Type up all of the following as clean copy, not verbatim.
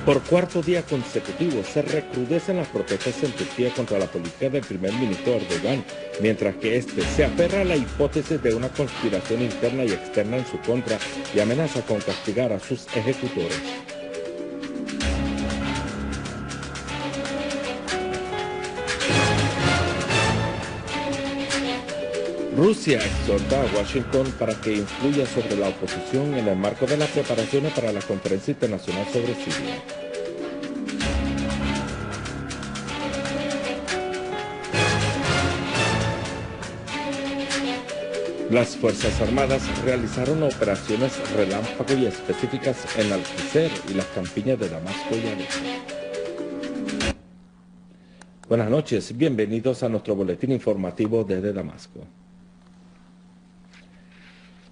Por cuarto día consecutivo se recrudecen las protestas en Turquía contra la política del primer ministro Erdogan, mientras que este se aferra a la hipótesis de una conspiración interna y externa en su contra y amenaza con castigar a sus ejecutores. Rusia exhorta a Washington para que influya sobre la oposición en el marco de las preparaciones para la Conferencia Internacional sobre Siria. Las Fuerzas Armadas realizaron operaciones relámpago y específicas en Alquicir y las campiñas de Damasco y Alepo. Buenas noches, bienvenidos a nuestro boletín informativo desde Damasco.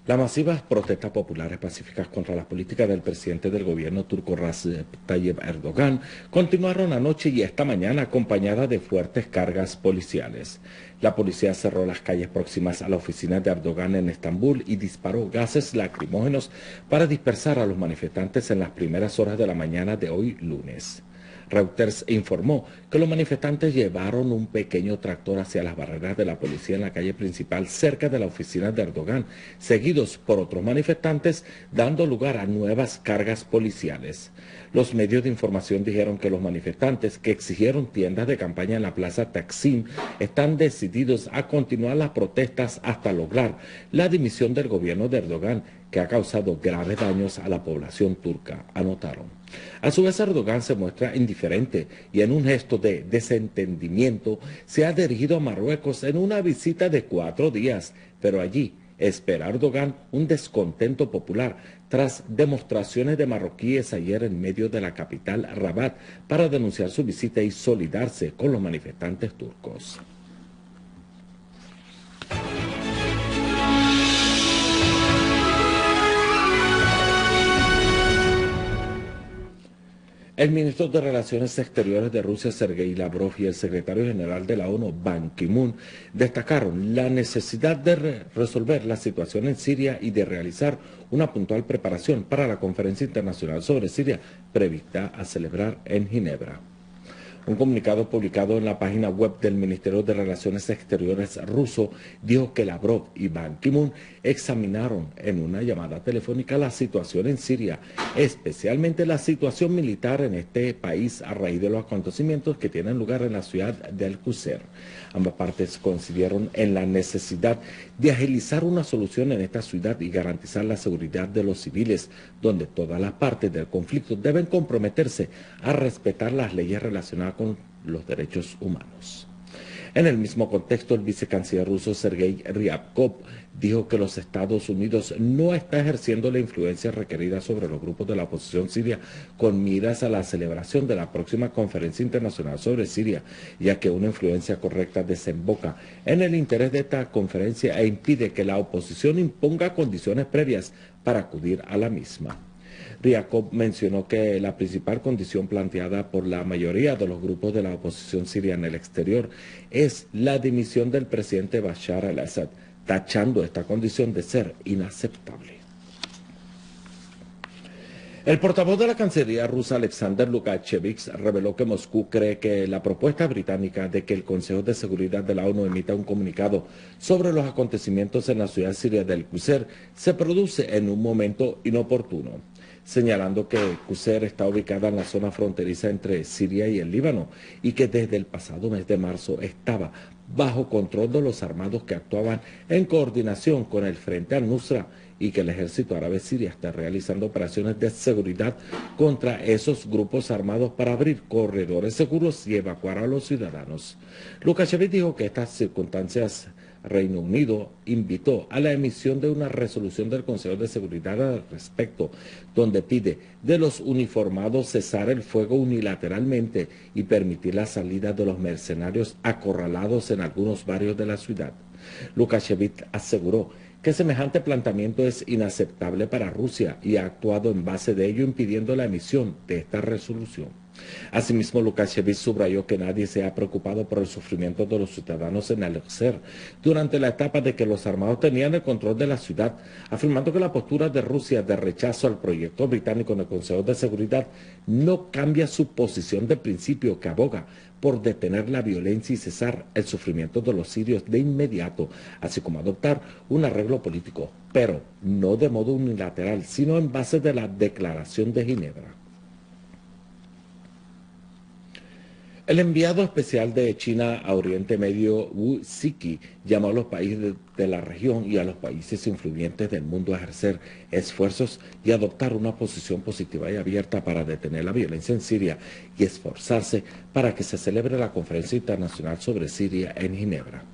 Las masivas protestas populares pacíficas contra la política del presidente del gobierno turco Recep Tayyip Erdogan continuaron anoche y esta mañana acompañadas de fuertes cargas policiales. La policía cerró las calles próximas a la oficina de Erdogan en Estambul y disparó gases lacrimógenos para dispersar a los manifestantes en las primeras horas de la mañana de hoy lunes. Reuters informó que los manifestantes llevaron un pequeño tractor hacia las barreras de la policía en la calle principal cerca de la oficina de Erdogan, seguidos por otros manifestantes, dando lugar a nuevas cargas policiales. Los medios de información dijeron que los manifestantes que exigieron tiendas de campaña en la plaza Taksim están decididos a continuar las protestas hasta lograr la dimisión del gobierno de Erdogan, que ha causado graves daños a la población turca, anotaron. A su vez, Erdogan se muestra indiferente y en un gesto de desentendimiento se ha dirigido a Marruecos en una visita de 4 días, pero allí espera Erdogan un descontento popular tras demostraciones de marroquíes ayer en medio de la capital Rabat para denunciar su visita y solidarse con los manifestantes turcos. El ministro de Relaciones Exteriores de Rusia, Sergei Lavrov, y el secretario general de la ONU, Ban Ki-moon, destacaron la necesidad de resolver la situación en Siria y de realizar una puntual preparación para la Conferencia Internacional sobre Siria, prevista a celebrar en Ginebra. Un comunicado publicado en la página web del Ministerio de Relaciones Exteriores ruso dijo que Lavrov y Ban Ki-moon examinaron en una llamada telefónica la situación en Siria, especialmente la situación militar en este país a raíz de los acontecimientos que tienen lugar en la ciudad de Al-Qusair. Ambas partes coincidieron en la necesidad de agilizar una solución en esta ciudad y garantizar la seguridad de los civiles, donde todas las partes del conflicto deben comprometerse a respetar las leyes relacionadas con los derechos humanos. En el mismo contexto, el vicecanciller ruso Sergei Ryabkov dijo que los Estados Unidos no está ejerciendo la influencia requerida sobre los grupos de la oposición siria con miras a la celebración de la próxima Conferencia Internacional sobre Siria, ya que una influencia correcta desemboca en el interés de esta conferencia e impide que la oposición imponga condiciones previas para acudir a la misma. Ryabkov mencionó que la principal condición planteada por la mayoría de los grupos de la oposición siria en el exterior es la dimisión del presidente Bashar al-Assad, tachando esta condición de ser inaceptable. El portavoz de la Cancillería rusa, Alexander Lukashevich, reveló que Moscú cree que la propuesta británica de que el Consejo de Seguridad de la ONU emita un comunicado sobre los acontecimientos en la ciudad siria de Al-Qusair se produce en un momento inoportuno, señalando que Qusair está ubicada en la zona fronteriza entre Siria y el Líbano y que desde el pasado mes de marzo estaba bajo control de los armados que actuaban en coordinación con el Frente al-Nusra y que el ejército árabe sirio está realizando operaciones de seguridad contra esos grupos armados para abrir corredores seguros y evacuar a los ciudadanos. Lukashevich dijo que estas circunstancias Reino Unido invitó a la emisión de una resolución del Consejo de Seguridad al respecto, donde pide de los uniformados cesar el fuego unilateralmente y permitir la salida de los mercenarios acorralados en algunos barrios de la ciudad. Lukashevich aseguró que semejante planteamiento es inaceptable para Rusia y ha actuado en base de ello impidiendo la emisión de esta resolución. Asimismo, Lukashevich subrayó que nadie se ha preocupado por el sufrimiento de los ciudadanos en Al-Aqsa durante la etapa de que los armados tenían el control de la ciudad, afirmando que la postura de Rusia de rechazo al proyecto británico en el Consejo de Seguridad no cambia su posición de principio que aboga por detener la violencia y cesar el sufrimiento de los sirios de inmediato, así como adoptar un arreglo político, pero no de modo unilateral, sino en base de la Declaración de Ginebra. El enviado especial de China a Oriente Medio, Wu Ziki, llamó a los países de la región y a los países influyentes del mundo a ejercer esfuerzos y adoptar una posición positiva y abierta para detener la violencia en Siria y esforzarse para que se celebre la Conferencia Internacional sobre Siria en Ginebra.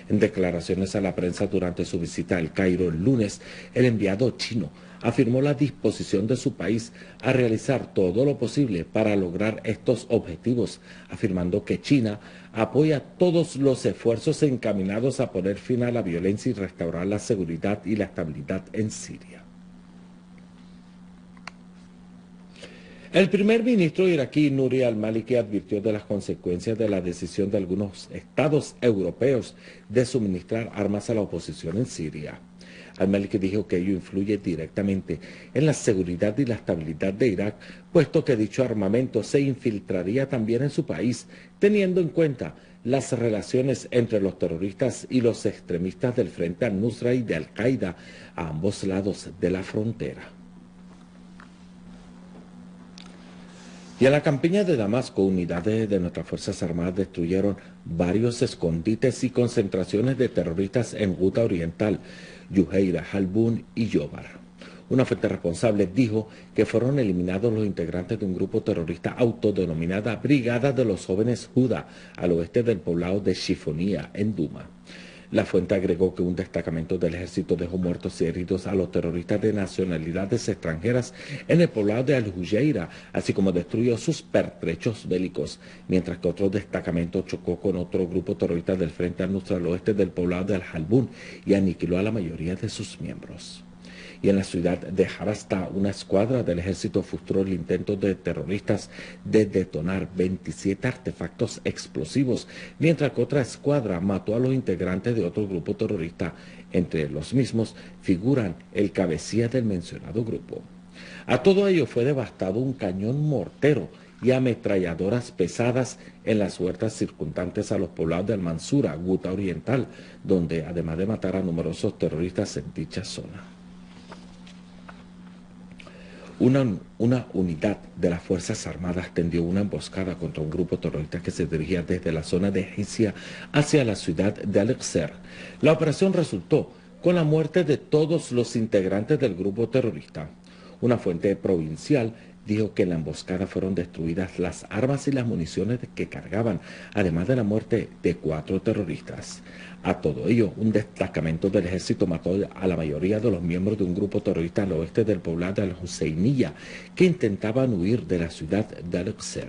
En declaraciones a la prensa durante su visita al Cairo el lunes, el enviado chino afirmó la disposición de su país a realizar todo lo posible para lograr estos objetivos, afirmando que China apoya todos los esfuerzos encaminados a poner fin a la violencia y restaurar la seguridad y la estabilidad en Siria. El primer ministro iraquí Nouri al-Maliki advirtió de las consecuencias de la decisión de algunos estados europeos de suministrar armas a la oposición en Siria. Al-Maliki dijo que ello influye directamente en la seguridad y la estabilidad de Irak, puesto que dicho armamento se infiltraría también en su país, teniendo en cuenta las relaciones entre los terroristas y los extremistas del Frente al-Nusra y de Al-Qaeda a ambos lados de la frontera. Y en la campiña de Damasco, unidades de nuestras Fuerzas Armadas destruyeron varios escondites y concentraciones de terroristas en Ghouta Oriental, Yuheira, Halbun y Yobar. Una fuente responsable dijo que fueron eliminados los integrantes de un grupo terrorista autodenominada Brigada de los Jóvenes Judá, al oeste del poblado de Shifonía, en Duma. La fuente agregó que un destacamento del ejército dejó muertos y heridos a los terroristas de nacionalidades extranjeras en el poblado de Al-Hujeira, así como destruyó sus pertrechos bélicos, mientras que otro destacamento chocó con otro grupo terrorista del Frente al-Nusra al oeste del poblado de Al-Halbun y aniquiló a la mayoría de sus miembros. Y en la ciudad de Harasta, una escuadra del ejército frustró el intento de terroristas de detonar 27 artefactos explosivos, mientras que otra escuadra mató a los integrantes de otro grupo terrorista. Entre los mismos figuran el cabecilla del mencionado grupo. A todo ello fue devastado un cañón mortero y ametralladoras pesadas en las huertas circundantes a los poblados de Al-Mansura, Ghouta Oriental, donde además de matar a numerosos terroristas en dicha zona. Una unidad de las Fuerzas Armadas tendió una emboscada contra un grupo terrorista que se dirigía desde la zona de Hizia hacia la ciudad de Al-Aqsa. La operación resultó con la muerte de todos los integrantes del grupo terrorista. Una fuente provincial dijo que en la emboscada fueron destruidas las armas y las municiones que cargaban, además de la muerte de 4 terroristas. A todo ello, un destacamento del ejército mató a la mayoría de los miembros de un grupo terrorista al oeste del poblado de Al-Husseiniya que intentaban huir de la ciudad de Al-Aqsa.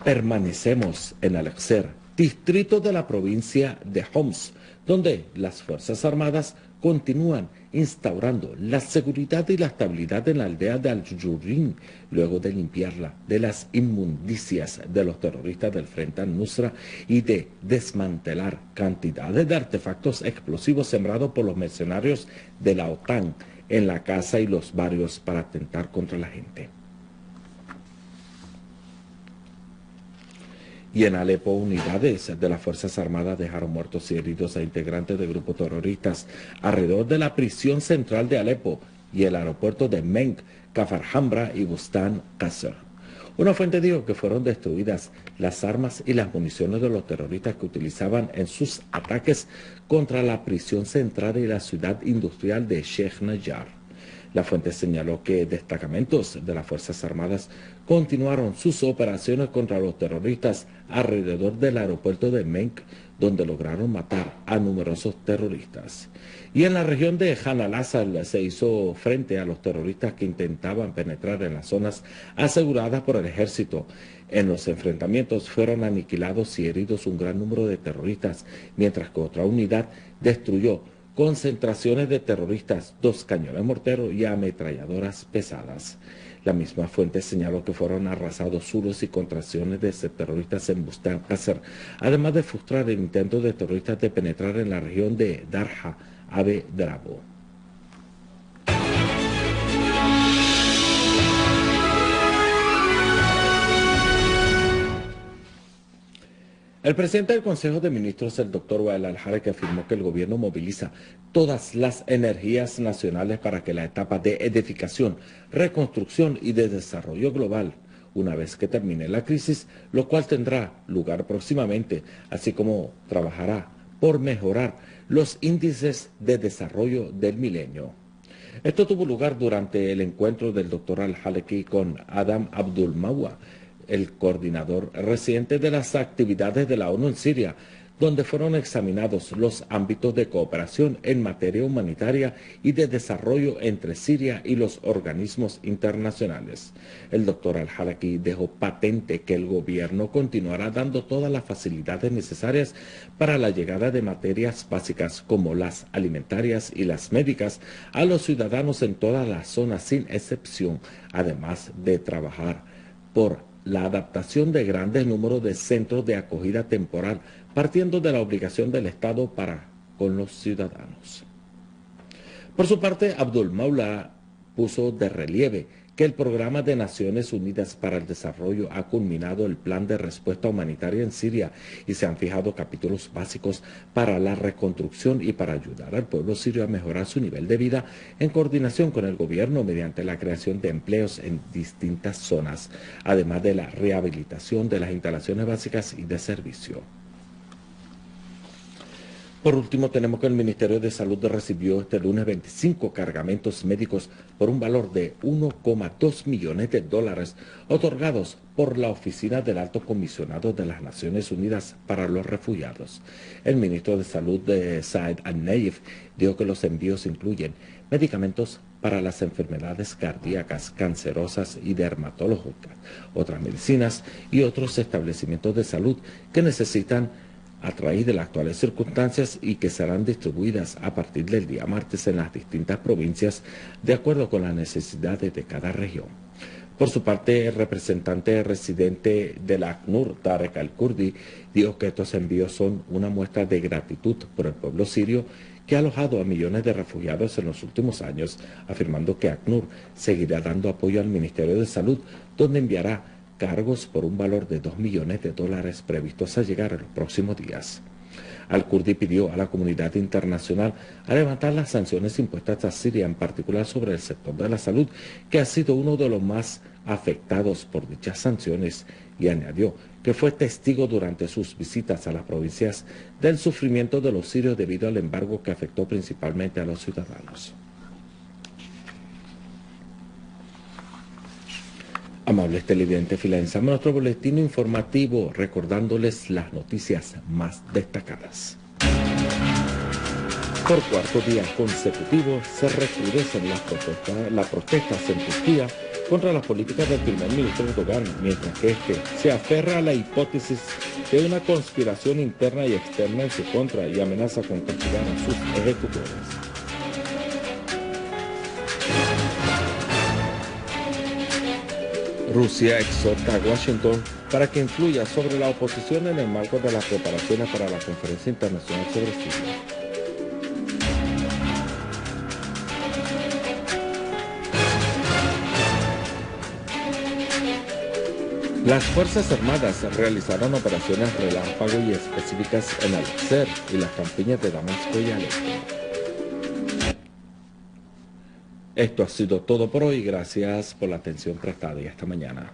Permanecemos en Al-Aqsa, distrito de la provincia de Homs, donde las Fuerzas Armadas continúan instaurando la seguridad y la estabilidad en la aldea de Al-Jurin, luego de limpiarla de las inmundicias de los terroristas del Frente al-Nusra y de desmantelar cantidades de artefactos explosivos sembrados por los mercenarios de la OTAN en la casa y los barrios para atentar contra la gente. Y en Alepo, unidades de las Fuerzas Armadas dejaron muertos y heridos a integrantes de grupos terroristas alrededor de la prisión central de Alepo y el aeropuerto de Menk, Kafar Hamra y Bustan Qasr. Una fuente dijo que fueron destruidas las armas y las municiones de los terroristas que utilizaban en sus ataques contra la prisión central y la ciudad industrial de Sheikh Najjar. La fuente señaló que destacamentos de las Fuerzas Armadas continuaron sus operaciones contra los terroristas alrededor del aeropuerto de Menk, donde lograron matar a numerosos terroristas. Y en la región de Han al-Assal se hizo frente a los terroristas que intentaban penetrar en las zonas aseguradas por el ejército. En los enfrentamientos fueron aniquilados y heridos un gran número de terroristas, mientras que otra unidad destruyó concentraciones de terroristas, 2 cañones morteros y ametralladoras pesadas. La misma fuente señaló que fueron arrasados zulos y contracciones de terroristas en Bustán Qasr, además de frustrar el intento de terroristas de penetrar en la región de Darha Abe Drabo. El presidente del Consejo de Ministros, el doctor Wael al-Haraki, afirmó que el gobierno moviliza todas las energías nacionales para que la etapa de edificación, reconstrucción y de desarrollo global, una vez que termine la crisis, lo cual tendrá lugar próximamente, así como trabajará por mejorar los índices de desarrollo del milenio. Esto tuvo lugar durante el encuentro del doctor al-Haraki con Adam Abdul Mawa, el coordinador residente de las actividades de la ONU en Siria, donde fueron examinados los ámbitos de cooperación en materia humanitaria y de desarrollo entre Siria y los organismos internacionales. El doctor al-Haraki dejó patente que el gobierno continuará dando todas las facilidades necesarias para la llegada de materias básicas como las alimentarias y las médicas a los ciudadanos en todas las zonas sin excepción, además de trabajar por la adaptación de grandes números de centros de acogida temporal, partiendo de la obligación del Estado para con los ciudadanos. Por su parte, Abdul Maula puso de relieve que el Programa de Naciones Unidas para el Desarrollo ha culminado el plan de respuesta humanitaria en Siria y se han fijado capítulos básicos para la reconstrucción y para ayudar al pueblo sirio a mejorar su nivel de vida en coordinación con el gobierno mediante la creación de empleos en distintas zonas, además de la rehabilitación de las instalaciones básicas y de servicio. Por último, tenemos que el Ministerio de Salud recibió este lunes 25 cargamentos médicos por un valor de 1,2 millones de dólares otorgados por la Oficina del Alto Comisionado de las Naciones Unidas para los Refugiados. El ministro de Salud, Saed Al-Naif, dijo que los envíos incluyen medicamentos para las enfermedades cardíacas, cancerosas y dermatológicas, otras medicinas y otros establecimientos de salud que necesitan a raíz de las actuales circunstancias y que serán distribuidas a partir del día martes en las distintas provincias de acuerdo con las necesidades de cada región. Por su parte, el representante residente de la ACNUR, Tarek Al-Kurdi, dijo que estos envíos son una muestra de gratitud por el pueblo sirio que ha alojado a millones de refugiados en los últimos años, afirmando que ACNUR seguirá dando apoyo al Ministerio de Salud, donde enviará cargos por un valor de 2 millones de dólares previstos a llegar en los próximos días. Al-Kurdi pidió a la comunidad internacional a levantar las sanciones impuestas a Siria, en particular sobre el sector de la salud, que ha sido uno de los más afectados por dichas sanciones, y añadió que fue testigo durante sus visitas a las provincias del sufrimiento de los sirios debido al embargo que afectó principalmente a los ciudadanos. Amables televidentes, finalizamos nuestro boletín informativo recordándoles las noticias más destacadas. Por cuarto día consecutivo se recrudecen las protestas en Turquía contra las políticas del primer ministro Erdogan, mientras que este se aferra a la hipótesis de una conspiración interna y externa en su contra y amenaza con castigar a sus ejecutores. Rusia exhorta a Washington para que influya sobre la oposición en el marco de las preparaciones para la Conferencia Internacional sobre Siria. Las Fuerzas Armadas realizaron operaciones relámpago y específicas en Al-Aqsa y las campiñas de Damasco y Alepo. Esto ha sido todo por hoy. Gracias por la atención prestada y hasta mañana.